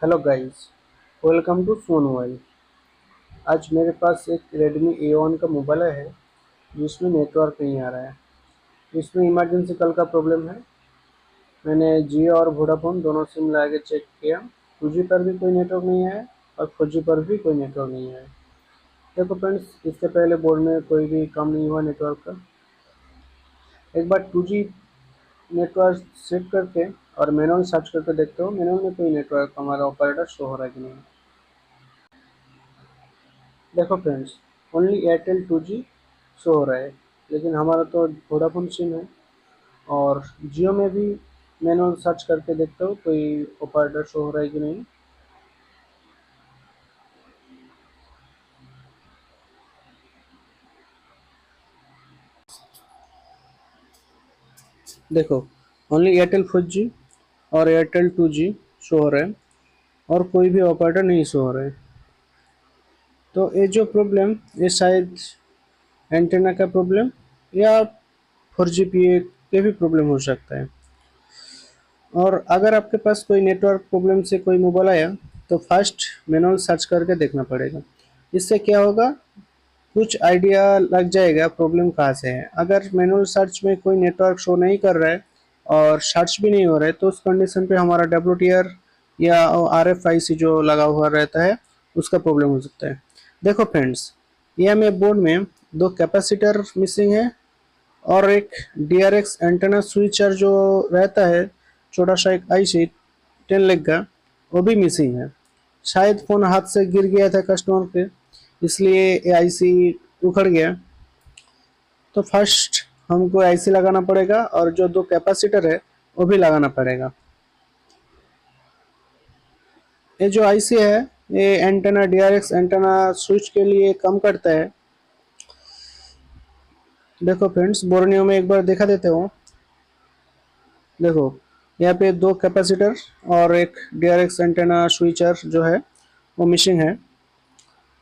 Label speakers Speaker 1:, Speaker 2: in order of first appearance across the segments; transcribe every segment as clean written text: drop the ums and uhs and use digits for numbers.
Speaker 1: Hello guys, welcome to सोन mobile. आज मेरे पास एक Redmi A1 का मोबाइल है जिसमें नेटवर्क नहीं आ रहा है। इसमें इमरजेंसी कॉल का प्रॉब्लम है। मैंने जियो और वोडाफोन दोनों सिम लगा के चेक किया। 2G पर भी कोई नेटवर्क नहीं है और 4G पर भी कोई नेटवर्क नहीं है। देखो फ्रेंड्स, इससे पहले बोर्ड में कोई भी काम नहीं हुआ नेटवर्क का। एक बार 2G नेटवर्क सेट करके और मैनुअल सर्च करके देखते हो, मैनुअल में कोई नेटवर्क हमारा ऑपरेटर शो हो रहा है कि नहीं। देखो friends, only Airtel 2G show हो रहा है, लेकिन हमारा तो वोडाफोन सिम है। और जियो में भी मैंने सर्च करके देखता हूँ कोई ऑपरेटर शो हो रहा है कि नहीं। देखो, ओनली एयरटेल 4G और एयरटेल 2G शो हो रहा है और कोई भी ऑपरेटर नहीं शो हो रहा है। तो ये जो प्रॉब्लम, ये शायद एंटेना का प्रॉब्लम या 4G के भी प्रॉब्लम हो सकता है। और अगर आपके पास कोई नेटवर्क प्रॉब्लम से कोई मोबाइल आया तो फर्स्ट मैनुअल सर्च करके देखना पड़ेगा। इससे क्या होगा, कुछ आइडिया लग जाएगा प्रॉब्लम कहाँ से है। अगर मैनुअल सर्च में कोई नेटवर्क शो नहीं कर रहा है और सर्च भी नहीं हो रहा है तो उस कंडीशन पे हमारा WTR या RFIC जो लगा हुआ रहता है उसका प्रॉब्लम हो सकता है। देखो फ्रेंड्स, यह में बोर्ड में दो कैपेसिटर मिसिंग है और एक DRX एंटेना स्विचर जो रहता है, छोटा सा एक IC 10 लेग का, वो भी मिसिंग है। शायद फ़ोन हाथ से गिर गया था कस्टमर के, इसलिए ये IC उखड़ गया। तो फर्स्ट हमको IC लगाना पड़ेगा और जो दो कैपेसिटर है वो भी लगाना पड़ेगा। ये जो IC है, ये एंटेना DRX एंटेना स्विच के लिए काम करता है। देखो फ्रेंड्स, बोर्नियो में एक बार देखा देते हो। देखो, यहाँ पे दो कैपेसिटर और एक DRX एंटेना स्विचर जो है वो मिसिंग है।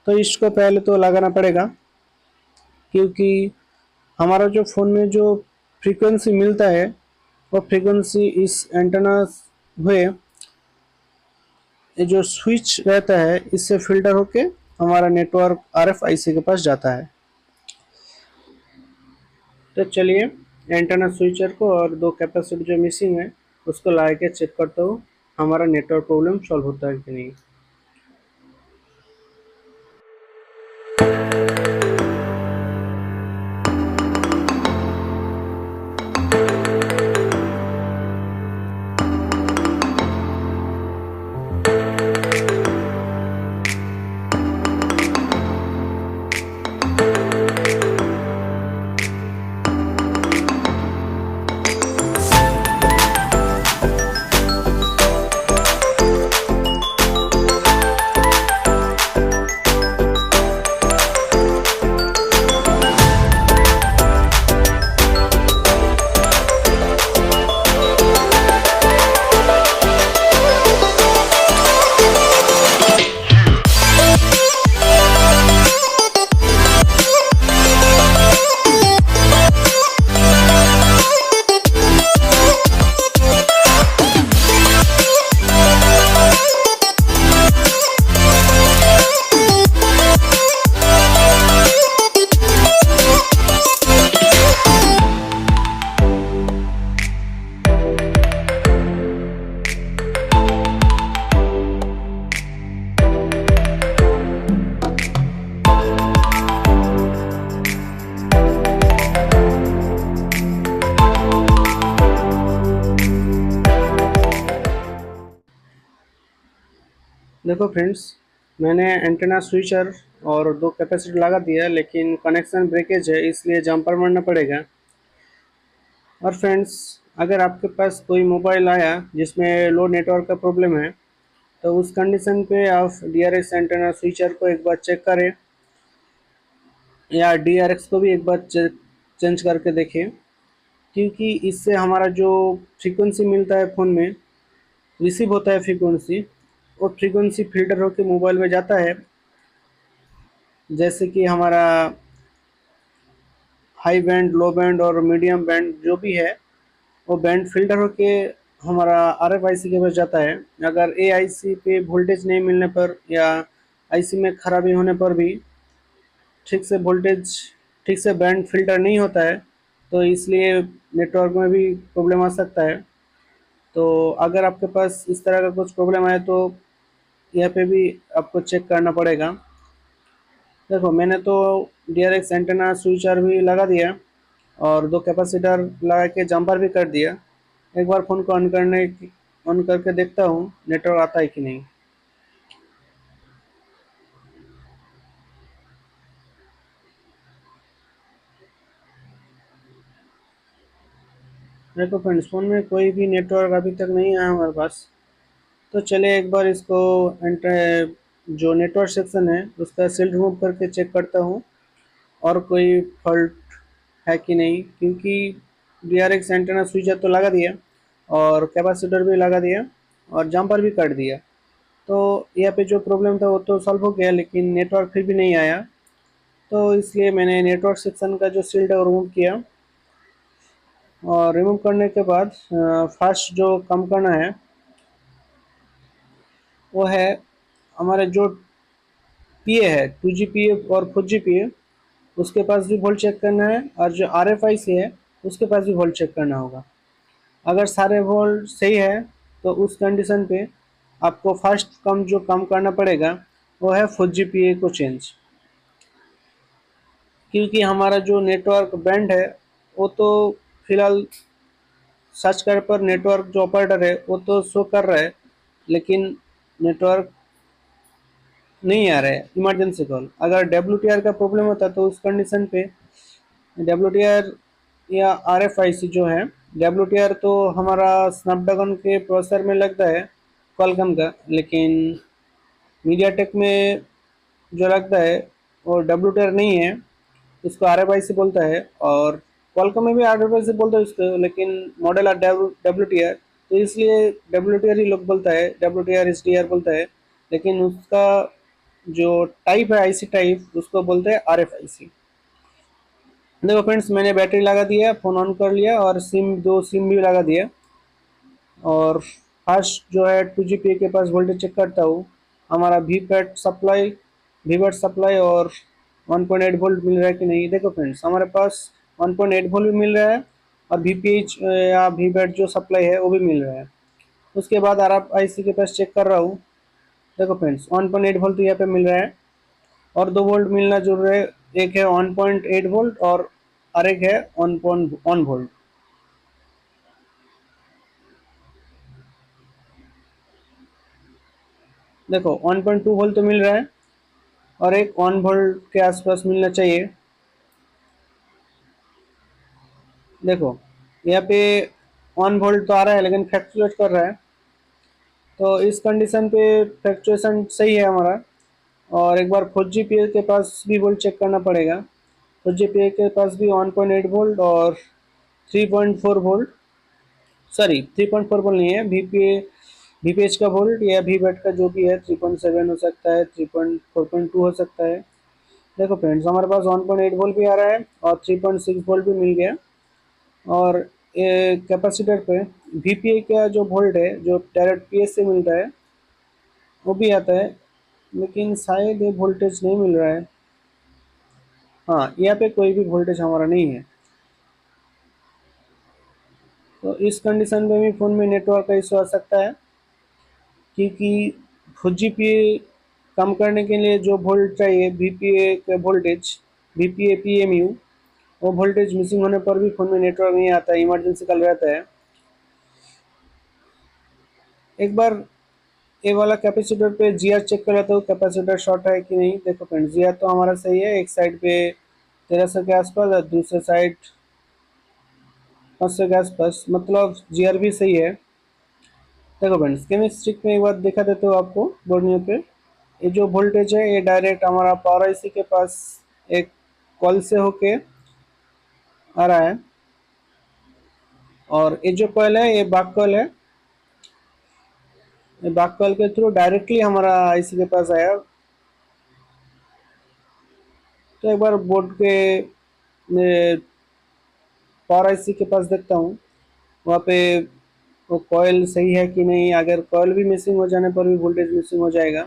Speaker 1: तो इसको पहले तो लगाना पड़ेगा, क्योंकि हमारा जो फ़ोन में जो फ्रीक्वेंसी मिलता है वो फ्रीक्वेंसी इस एंटेना हुए, ये जो स्विच रहता है इससे फिल्टर होके हमारा नेटवर्क RFIC के पास जाता है। तो चलिए, एंटेना स्विचर को और दो कैपेसिटर जो मिसिंग है उसको ला के चेक करता हूँ हमारा नेटवर्क प्रॉब्लम सॉल्व होता है कि नहीं। देखो फ्रेंड्स, मैंने एंटेना स्विचर और दो कैपेसिटर लगा दिया, लेकिन कनेक्शन ब्रेकेज है इसलिए जंपर मारना पड़ेगा। और फ्रेंड्स, अगर आपके पास कोई मोबाइल आया जिसमें लो नेटवर्क का प्रॉब्लम है तो उस कंडीशन पे आप DRX एंटेना स्विचर को एक बार चेक करें या DRX को भी एक बार चेंज करके देखें, क्योंकि इससे हमारा जो फ्रीक्वेंसी मिलता है फ़ोन में, रिसीव होता है फ्रीक्वेंसी, वो फ्रीक्वेंसी फिल्टर होकर मोबाइल में जाता है। जैसे कि हमारा हाई बैंड, लो बैंड और मीडियम बैंड जो भी है वो बैंड फिल्टर होके हमारा RFIC के पास जाता है। अगर ए आईसी पे वोल्टेज नहीं मिलने पर या आईसी में खराबी होने पर भी ठीक से वोल्टेज ठीक से बैंड फिल्टर नहीं होता है, तो इसलिए नेटवर्क में भी प्रॉब्लम आ सकता है। तो अगर आपके पास इस तरह का कुछ प्रॉब्लम आए तो यहाँ पे भी आपको चेक करना पड़ेगा। देखो मैंने तो DRX एंटेना स्विचर भी लगा दिया और दो कैपेसिटर लगा के जंपर भी कर दिया। एक बार फ़ोन को ऑन करके देखता हूँ नेटवर्क आता है कि नहीं। देखो फ्रेंड्स, फ़ोन में कोई भी नेटवर्क अभी तक नहीं आया हमारे पास। तो चलिए एक बार इसको एंटर जो नेटवर्क सेक्शन है उसका शील्ड रिमूव करके चेक करता हूँ और कोई फॉल्ट है कि नहीं, क्योंकि DRX एंटेना स्विचर तो लगा दिया और कैपेसिटर भी लगा दिया और जंपर भी कर दिया। तो यहाँ पे जो प्रॉब्लम था वो तो सॉल्व हो गया, लेकिन नेटवर्क फिर भी नहीं आया। तो इसलिए मैंने नेटवर्क सेक्शन का जो शील्ड है वो रिमूव किया और रिमूव करने के बाद फर्स्ट जो काम करना है वो है हमारे जो PA है 2G PA और 4G PA, उसके पास भी वोल्ट चेक करना है और जो RFIC है उसके पास भी वोल्ट चेक करना होगा। अगर सारे वोल्ट सही है तो उस कंडीशन पे आपको फर्स्ट काम करना पड़ेगा वो है 4G PA को चेंज, क्योंकि हमारा जो नेटवर्क बैंड है वो तो फिलहाल सर्च कर पर नेटवर्क जो ऑपरेटर है वो तो शो कर रहा है, लेकिन नेटवर्क नहीं आ रहा है इमरजेंसी कॉल। अगर WTR का प्रॉब्लम होता तो उस कंडीशन पे WTR या RFIC जो है, WTR तो हमारा स्नैपड्रैगन के प्रोसेसर में लगता है क्वालकॉम का, लेकिन मीडियाटेक में जो लगता है वो WTR नहीं है, उसको RFIC बोलता है। और क्वालकॉम में भी RFIC बोलता है उसको, लेकिन मॉडल आर WTR, तो इसलिए WTR ही लोग बोलता है, WTR SDR बोलता है, लेकिन उसका जो टाइप है IC टाइप उसको बोलते हैं RFIC। देखो फ्रेंड्स, मैंने बैटरी लगा दिया, फ़ोन ऑन कर लिया और दो सिम भी लगा दिया। और फर्स्ट जो है 2G के पास वोल्टेज चेक करता हूँ, हमारा वी पैड सप्लाई और 1.8 वोल्ट मिल रहा है कि नहीं। देखो फ्रेंड्स, हमारे पास 1.8 वोल्ट भी मिल रहा है और VPH या वी पैड जो सप्लाई है वो भी मिल रहा है। उसके बाद RFIC के पास चेक कर रहा हूँ। देखो फ्रेंड्स, 1.8 वोल्ट तो यहाँ पे मिल रहा है और 2 वोल्ट मिलना जरूर है। एक है 1.8 वोल्ट और एक है 1 वोल्ट। देखो 1.2 वोल्ट तो मिल रहा है और एक 1 वोल्ट के आसपास मिलना चाहिए। देखो यहाँ पे 1 वोल्ट तो आ रहा है लेकिन फ्लैक्चुएट कर रहा है, तो इस कंडीशन पे फ्लैक्चुएशन सही है हमारा। और एक बार 4G के पास भी वोल्ट चेक करना पड़ेगा। 4G के पास भी 1.8 वोल्ट और 3.4 वोल्ट, सॉरी 3.4 वोल्ट नहीं है, VPH का वोल्ट या VBAT का जो भी है 3.7 हो सकता है, 3.4.2 हो सकता है। देखो फ्रेंड्स, हमारे पास 1.8 वोल्ट भी आ रहा है और 3.6 वोल्ट भी मिल गया। और कैपेसिटर पे VPA का जो वोल्ट है जो डायरेक्ट PS से मिलता है वो भी आता है, लेकिन शायद ये वोल्टेज नहीं मिल रहा है। हाँ, यहाँ पे कोई भी वोल्टेज हमारा नहीं है। तो इस कंडीशन में भी फ़ोन में नेटवर्क का इशू आ सकता है, क्योंकि 4G कम करने के लिए जो वोल्ट चाहिए VPA का वोल्टेज, VPA PMU, वो वोल्टेज मिसिंग होने पर भी फ़ोन में नेटवर्क नहीं आता है, इमरजेंसी कॉल रहता है। एक बार ये वाला कैपेसिटर पे GR चेक कर लेता हूँ कैपेसिटर शॉर्ट है कि नहीं। देखो फ्रेंड, GR तो हमारा सही है, एक साइड पे 1300 के आसपास और दूसरे साइड 500 के आसपास, मतलब GR भी सही है। देखो फ्रेंड्स, केमिस्ट्रिक में एक बार दिखा देते हो आपको बोर्ड पे। ये जो वोल्टेज है ये डायरेक्ट हमारा पावर IC के पास एक कॉल से होके आ रहा है, और ये जो कॉल है ये बैक कॉल है, ये बैक कॉल के थ्रू डायरेक्टली हमारा IC के पास आया। तो एक बार बोर्ड के पावर IC के पास देखता हूँ, वहाँ पे वो कॉयल सही है कि नहीं। अगर कॉयल भी मिसिंग हो जाने पर भी वोल्टेज मिसिंग हो जाएगा।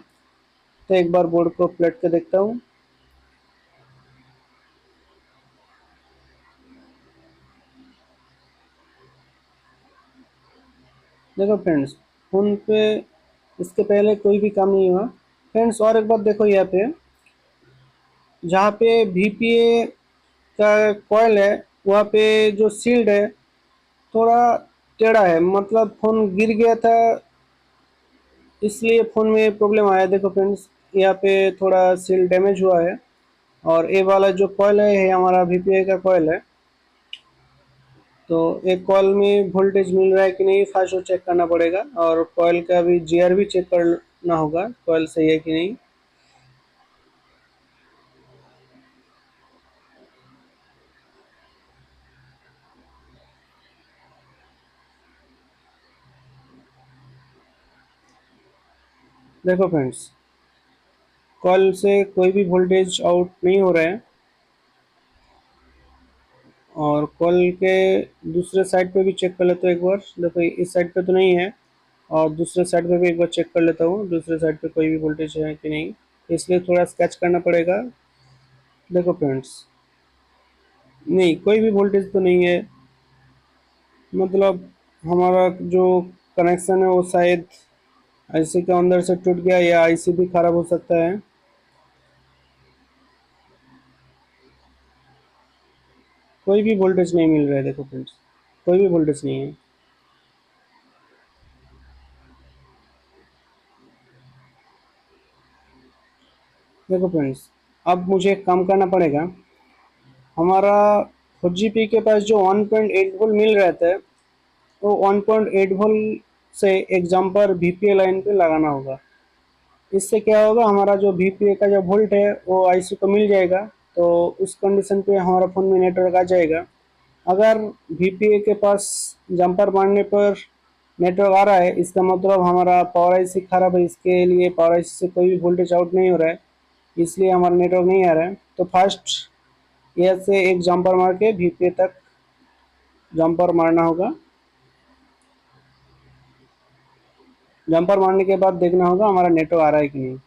Speaker 1: तो एक बार बोर्ड को पलट के देखता हूँ। देखो फ्रेंड्स, फोन पे इसके पहले कोई भी काम नहीं हुआ। फ्रेंड्स और एक बात देखो, यहाँ पे जहाँ पे VPA का कॉयल है वहाँ पे जो शील्ड है थोड़ा टेढ़ा है, मतलब फ़ोन गिर गया था इसलिए फ़ोन में प्रॉब्लम आया। देखो फ्रेंड्स, यहाँ पे थोड़ा शील्ड डैमेज हुआ है। और ये वाला जो कॉयल है ये हमारा VPA का कॉयल है। तो एक कॉयल में वोल्टेज मिल रहा है कि नहीं फर्स्ट वो चेक करना पड़ेगा, और कॉयल का भी GR भी चेक करना होगा, कॉयल सही है कि नहीं। देखो फ्रेंड्स, कॉयल से कोई भी वोल्टेज आउट नहीं हो रहा है, और कॉल के दूसरे साइड पे भी चेक कर लेता हूँ एक बार। देखो इस साइड पे तो नहीं है, और दूसरे साइड पे भी एक बार चेक कर लेता हूँ दूसरे साइड पे कोई भी वोल्टेज है कि नहीं। इसलिए थोड़ा स्केच करना पड़ेगा। देखो फ्रेंड्स, नहीं कोई भी वोल्टेज तो नहीं है, मतलब हमारा जो कनेक्शन है वो शायद आईसी के अंदर से टूट गया, या आईसी भी खराब हो सकता है। कोई भी वोल्टेज नहीं मिल रहा है। देखो फ्रेंड्स, कोई भी वोल्टेज नहीं है। देखो फ्रेंड्स, अब मुझे एक काम करना पड़ेगा। हमारा 4GP के पास जो 1.8 वोल्ट मिल रहा था वो 1.8 वोल्ट से एक जम्पर VPA लाइन पे लगाना होगा। इससे क्या होगा, हमारा जो VPA का जो वोल्ट है वो आईसी को मिल जाएगा। तो उस कंडीशन पे हमारा फ़ोन में नेटवर्क आ जाएगा। अगर VPA के पास जंपर मारने पर नेटवर्क आ रहा है, इसका मतलब हमारा पावर आईसी खराब है। इसके लिए पावर आईसी से कोई भी वोल्टेज आउट नहीं हो रहा है, इसलिए हमारा नेटवर्क नहीं आ रहा है। तो फर्स्ट यह से एक जंपर मार के VPA तक जंपर मारना होगा। जंपर मारने के बाद देखना होगा हमारा नेटवर्क आ रहा है कि नहीं।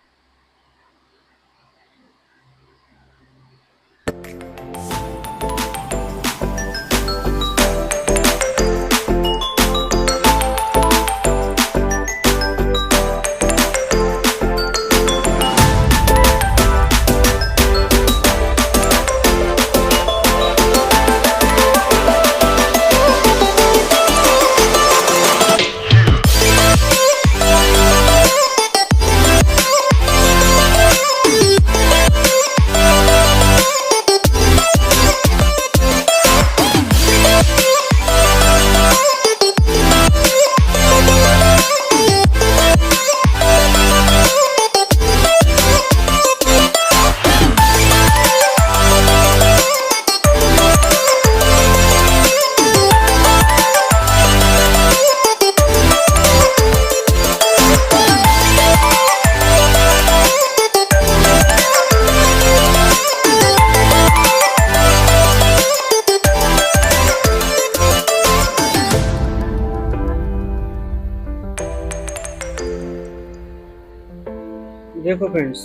Speaker 1: देखो फ्रेंड्स,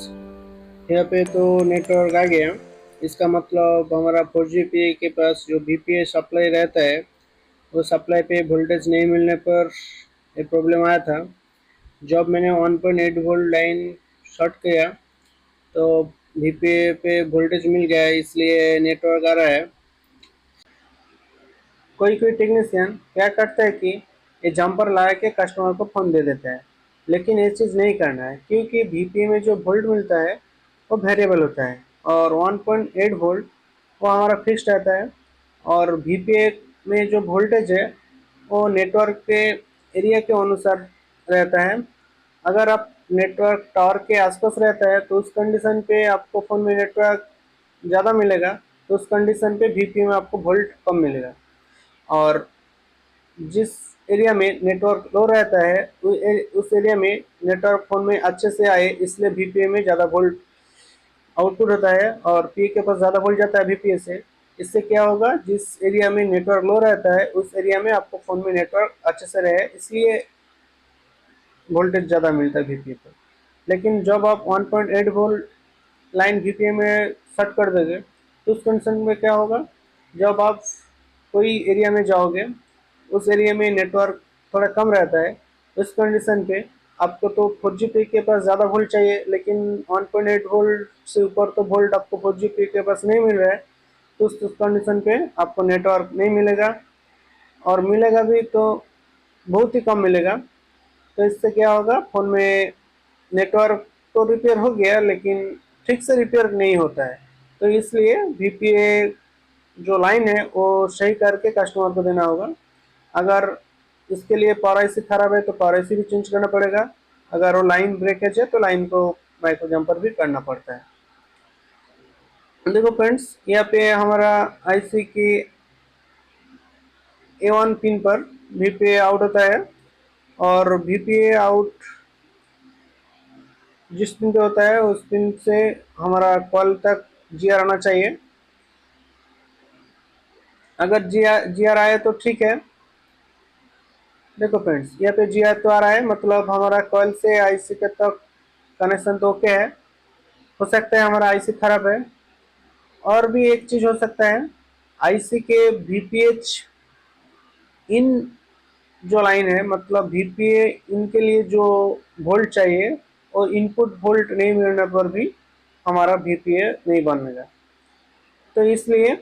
Speaker 1: यहाँ पे तो नेटवर्क आ गया। इसका मतलब हमारा 4GP के पास जो VPA सप्लाई रहता है वो सप्लाई पे वोल्टेज नहीं मिलने पर एक प्रॉब्लम आया था। जब मैंने 1.8 वोल्ट लाइन शॉर्ट किया तो VPA पे वोल्टेज मिल गया, इसलिए नेटवर्क आ रहा है। कोई कोई टेक्नीशियन क्या करता है कि ये जंपर लगा के कस्टमर को फ़ोन दे देता है, लेकिन ये चीज़ नहीं करना है, क्योंकि VPA में जो वोल्ट मिलता है वो वेरिएबल होता है, और 1.8 वोल्ट वो हमारा फिक्स्ड रहता है। और VPA में जो वोल्टेज है वो नेटवर्क के एरिया के अनुसार रहता है। अगर आप नेटवर्क टावर के आसपास रहता है तो उस कंडीशन पे आपको फ़ोन में नेटवर्क ज़्यादा मिलेगा, तो उस कंडीशन पे VPA में आपको वोल्ट कम मिलेगा। और जिस एरिया में नेटवर्क लो रहता है उस एरिया में नेटवर्क फ़ोन में अच्छे से आए, इसलिए VPA में ज़्यादा वोल्ट आउटपुट होता है, और पी के पास ज़्यादा वोल्ट जाता है VPA से। इससे क्या होगा, जिस एरिया में नेटवर्क लो रहता है उस एरिया में आपको फ़ोन में नेटवर्क अच्छे से रहे, इसलिए वोल्टेज ज़्यादा मिलता है वीपीए पर। लेकिन जब आप 1.8 वोल्ट लाइन वीपीए में सेट कर दोगे तो उस कंडीशन में क्या होगा, जब आप कोई एरिया में जाओगे उस एरिया में नेटवर्क थोड़ा कम रहता है, उस कंडीशन पे आपको तो 4G पे के पास ज़्यादा वोल्ट चाहिए, लेकिन 1.8 वोल्ट से ऊपर तो वोल्ट आपको 4G पे के पास नहीं मिल रहा है, तो उस कंडीशन पे आपको नेटवर्क नहीं मिलेगा, और मिलेगा भी तो बहुत ही कम मिलेगा। तो इससे क्या होगा, फ़ोन में नेटवर्क तो रिपेयर हो गया लेकिन ठीक से रिपेयर नहीं होता है। तो इसलिए वीपीए जो लाइन है वो सही करके कस्टमर को देना होगा। अगर इसके लिए पावर आईसी खराब है तो पावर आईसी भी चेंज करना पड़ेगा। अगर वो लाइन ब्रेकेज है तो लाइन को माइक्रो जंपर भी करना पड़ता है। देखो फ्रेंड्स, यहाँ पे हमारा आईसी की A1 पिन पर वीपीए आउट होता है, और वीपीए आउट जिस पिन पे होता है उस पिन से हमारा कॉल तक जीआर आना चाहिए। अगर जीआर आए तो ठीक है। देखो फ्रेंड्स, यहाँ पे जीआर तो आ रहा है, मतलब हमारा कॉल से आईसी के तक कनेक्शन तो ओके है। हो सकता है हमारा आईसी खराब है। और भी एक चीज़ हो सकता है, आईसी के वीपीएच इन जो लाइन है, मतलब वीपीए इनके लिए जो वोल्ट चाहिए और इनपुट वोल्ट नहीं मिलने पर भी हमारा वीपीए नहीं बनेगा। तो इसलिए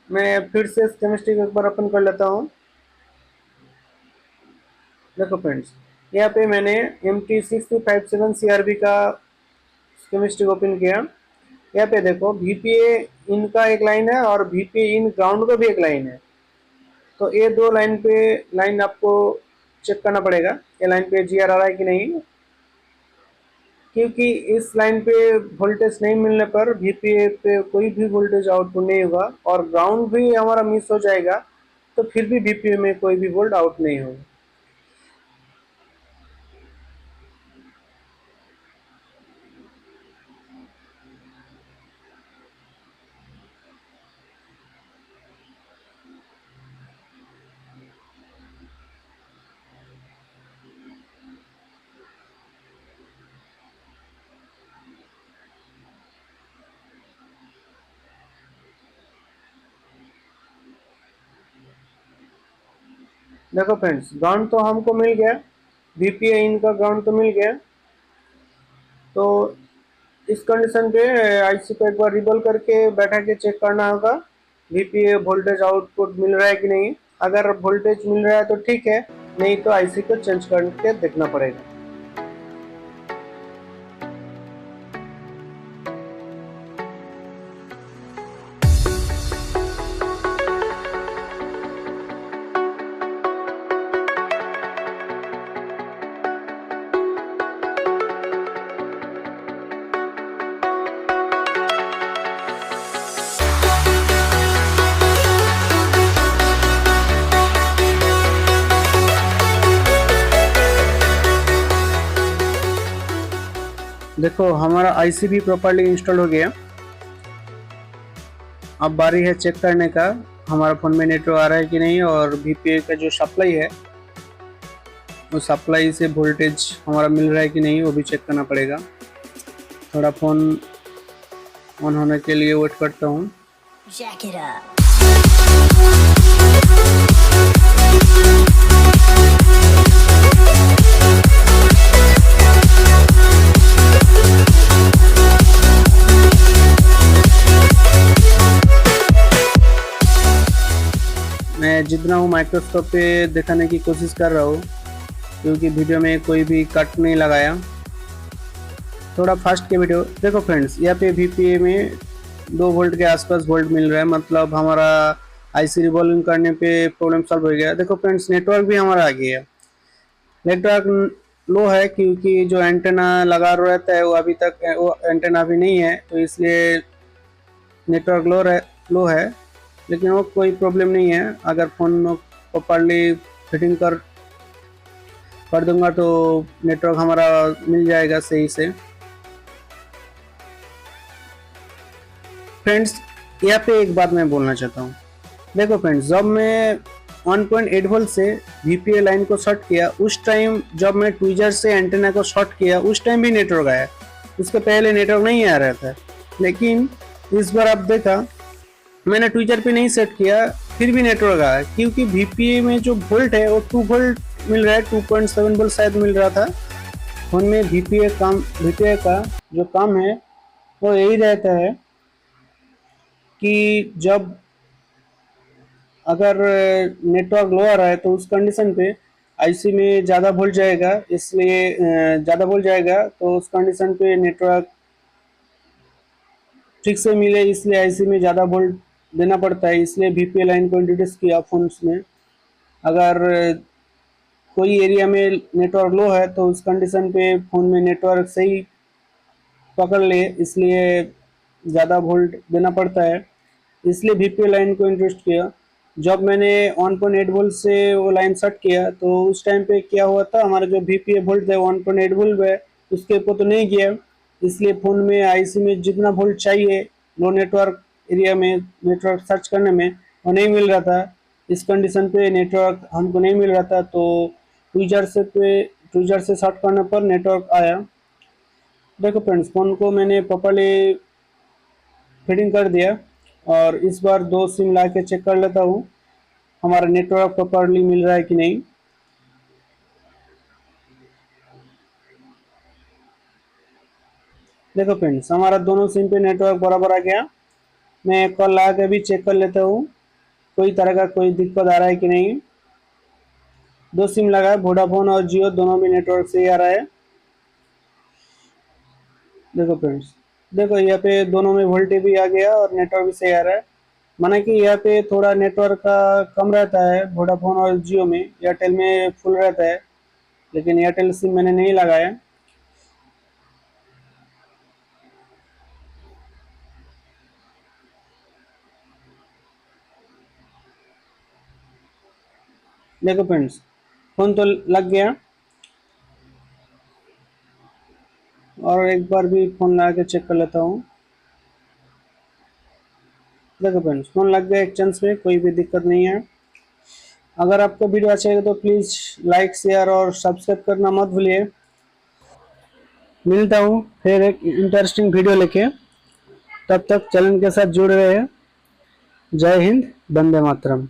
Speaker 1: मैं फिर से इस केमिस्ट्री को एक बार ओपन कर लेता हूँ। देखो फ्रेंड्स, यहाँ पे मैंने MT6357 CRB का केमिस्ट्री ओपन किया। यहाँ पे देखो वीपीए इन का एक लाइन है और वीपीए इन ग्राउंड का भी एक लाइन है। तो ये दो लाइन आपको चेक करना पड़ेगा, ये लाइन पे जीआर आ रहा है कि नहीं, क्योंकि इस लाइन पे वोल्टेज नहीं मिलने पर वीपीए पे कोई भी वोल्टेज आउटपुट नहीं होगा, और ग्राउंड भी हमारा मिस हो जाएगा तो फिर भी वीपीए में कोई भी वोल्ट आउट नहीं होगा। देखो फ्रेंड्स, ग्राउंड तो हमको मिल गया, वीपीए इन का ग्राउंड तो मिल गया। तो इस कंडीशन पे आईसी को एक बार रिबल करके बैठा के चेक करना होगा वीपीए वोल्टेज आउटपुट मिल रहा है कि नहीं। अगर वोल्टेज मिल रहा है तो ठीक है, नहीं तो आईसी को चेंज करके देखना पड़ेगा। देखो हमारा आईसी भी प्रॉपर्ली इंस्टॉल हो गया। अब बारी है चेक करने का हमारा फ़ोन में नेटवर्क आ रहा है कि नहीं, और वीपीए का जो सप्लाई है उस सप्लाई से वोल्टेज हमारा मिल रहा है कि नहीं वो भी चेक करना पड़ेगा। थोड़ा फ़ोन ऑन होने के लिए वेट करता हूँ। Jack it up. मैं जितना हूँ माइक्रोस्कोप पे दिखाने की कोशिश कर रहा हूँ, क्योंकि वीडियो में कोई भी कट नहीं लगाया, थोड़ा फास्ट के वीडियो। देखो फ्रेंड्स, यहाँ पे वीपीए में 2 वोल्ट के आसपास वोल्ट मिल रहा है, मतलब हमारा आईसी रिवॉल्विंग करने पे प्रॉब्लम सॉल्व हो गया। देखो फ्रेंड्स, नेटवर्क भी हमारा आ गया। नेटवर्क लो है क्योंकि जो एंटेना लगा रहता है वो अभी तक वो एंटेना भी नहीं है, तो इसलिए नेटवर्क लो है। लेकिन वो कोई प्रॉब्लम नहीं है, अगर फ़ोन प्रॉपर्ली फिटिंग कर दूंगा तो नेटवर्क हमारा मिल जाएगा सही से। फ्रेंड्स, यहाँ पे एक बात मैं बोलना चाहता हूँ। देखो फ्रेंड्स, जब मैं 1.8 वोल्ट से VPA लाइन को शॉर्ट किया, उस टाइम जब मैं ट्विजर से एंटेना को शॉर्ट किया उस टाइम भी नेटवर्क आया, उसके पहले नेटवर्क नहीं आ रहा था। लेकिन इस बार आप देखा, मैंने ट्विजर पे नहीं सेट किया फिर भी नेटवर्क आया, क्योंकि VPA में जो वोल्ट है वो 2 वोल्ट मिल रहा है, 2.7 वोल्ट शायद मिल रहा था फोन में। VPA का जो काम है वो यही रहता है कि जब अगर नेटवर्क लो आ रहा है तो उस कंडीशन पे आईसी में ज़्यादा वोल्ट जाएगा, इसलिए ज़्यादा वोल्ट जाएगा तो उस कंडीशन पे नेटवर्क ठीक से मिले, इसलिए आईसी में ज़्यादा वोल्ट देना पड़ता है। इसलिए VPA लाइन को इंट्रोड्यूस किया फोन्स में। अगर कोई एरिया में नेटवर्क लो है तो उस कंडीशन पे फ़ोन में नेटवर्क सही पकड़ ले, इसलिए ज़्यादा वोल्ट देना पड़ता है, इसलिए VPA लाइन को इंट्रोड्यूस किया। जब मैंने 1.8 वोल्ट से वो लाइन सेट किया तो उस टाइम पे क्या हुआ था, हमारा जो VPA वोल्ट है 1.8 वोल्ट है उसके ऊपर तो नहीं गया, इसलिए फ़ोन में आईसी में जितना वोल्ट चाहिए लो नेटवर्क एरिया में नेटवर्क सर्च करने में वो नहीं मिल रहा था। इस कंडीशन पे नेटवर्क हमको नहीं मिल रहा था, तो ट्विजर से सर्च करने पर नेटवर्क आया। देखो फ्रेंड्स, फ़ोन को मैंने प्रॉपर्ली फिटिंग कर दिया और इस बार 2 सिम ला के चेक कर लेता हूँ हमारा नेटवर्क प्रॉपर्ली मिल रहा है कि नहीं। देखो फ्रेंड्स, हमारा दोनों सिम पे नेटवर्क बराबर आ गया। मैं एक कॉल ला के भी चेक कर लेता हूँ कोई तरह का कोई दिक्कत आ रहा है कि नहीं। 2 सिम लगा है, वोडाफोन और जियो, दोनों में नेटवर्क सही आ रहा है। देखो फ्रेंड्स, देखो यहाँ पे दोनों में वोल्टेज भी आ गया और नेटवर्क भी सही आ रहा है। माना कि यहाँ पे थोड़ा नेटवर्क का कम रहता है वोडाफोन और जियो में, एयरटेल में फुल रहता है, लेकिन एयरटेल सिम मैंने नहीं लगाया। देखो फ्रेंड्स, फ़ोन तो लग गया और एक बार भी फ़ोन लगा के चेक कर लेता हूँ। देखो फ्रेंड्स, फ़ोन लग गया एक चांस में, कोई भी दिक्कत नहीं है। अगर आपको वीडियो अच्छा लगे तो प्लीज़ लाइक शेयर और सब्सक्राइब करना मत भूलिए। मिलता हूँ फिर एक इंटरेस्टिंग वीडियो लेके, तब तक चैनल के साथ जुड़े रहे। जय हिंद, वंदे मातरम।